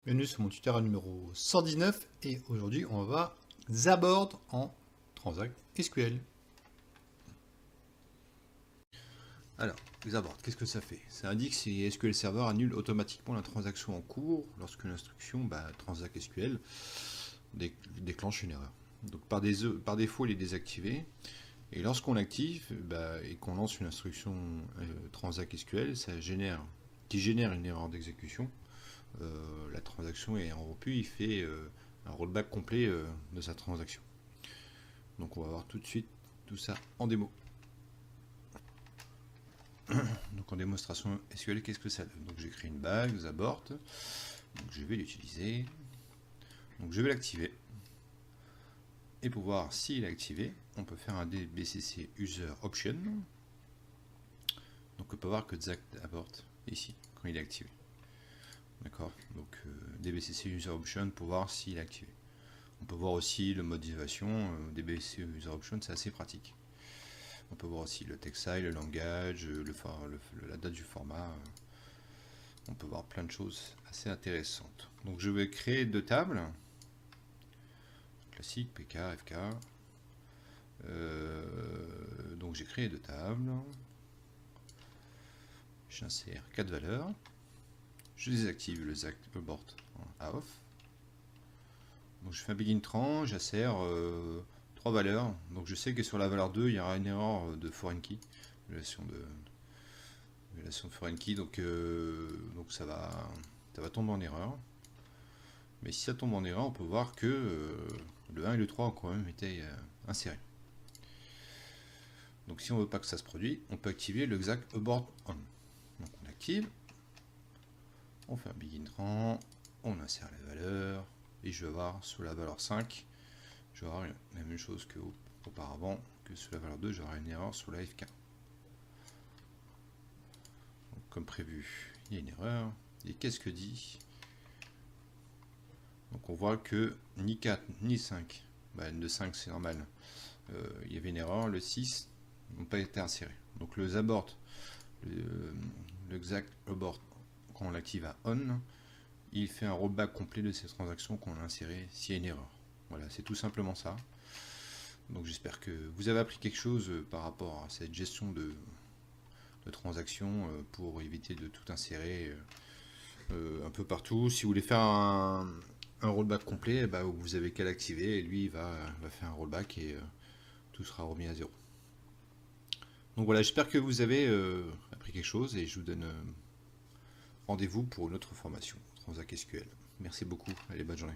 Bienvenue sur mon tutoriel numéro 119 et aujourd'hui on va voir Zabbord en Transact SQL. Alors, Zabbord, qu'est-ce que ça fait? Ça indique si SQL Server annule automatiquement la transaction en cours lorsque l'instruction Transact SQL déclenche une erreur. Donc par défaut il est désactivé et lorsqu'on l'active et qu'on lance une instruction Transact SQL, qui génère une erreur d'exécution. La transaction est interrompue, il fait un rollback complet de sa transaction. Donc on va voir tout de suite tout ça en démo. Donc en démonstration SQL, qu'est-ce que ça donne? Donc j'ai créé une bague, Zabbord, donc je vais l'utiliser. Donc je vais l'activer. Et pour voir s'il est activé, on peut faire un DBCC User Option. Donc on peut voir que Zabbord est ici, quand il est activé. D'accord, donc DBCC User Option pour voir s'il est activé. On peut voir aussi le mode d'évaluation, DBCC User Option, c'est assez pratique. On peut voir aussi le text style, le langage, la date du format. On peut voir plein de choses assez intéressantes. Donc je vais créer deux tables. Classique, PK, FK. Donc j'ai créé deux tables. J'insère 4 valeurs. Je désactive le Zabbord à off. Donc je fais un begin tran, j'insère 3 valeurs. Donc je sais que sur la valeur 2, il y aura une erreur de foreign key. Violation de foreign key. Donc ça va tomber en erreur. Mais si ça tombe en erreur, on peut voir que le 1 et le 3 ont quand même été insérés. Donc si on ne veut pas que ça se produise, on peut activer le Zabbord on. Donc on active. On fait un begin tran. On insère les valeurs. Et je vais voir sur la valeur 5, je vais avoir la même chose qu'auparavant, que sur la valeur 2, j'aurai une erreur sur la FK. Donc, comme prévu, il y a une erreur. Et qu'est-ce que dit? Donc on voit que ni 4 ni 5, le 5 c'est normal, il y avait une erreur, le 6 n'ont pas été insérés. Donc le Zabbord, le Zabbord, quand on l'active à on, il fait un rollback complet de ces transactions qu'on a insérées s'il y a une erreur. Voilà, c'est tout simplement ça. Donc j'espère que vous avez appris quelque chose par rapport à cette gestion de transactions pour éviter de tout insérer un peu partout. Si vous voulez faire un rollback complet, vous avez qu'à l'activer et lui il va faire un rollback et tout sera remis à zéro. Donc voilà, j'espère que vous avez appris quelque chose et je vous donne rendez-vous pour une autre formation Transact SQL. Merci beaucoup, allez, bonne journée.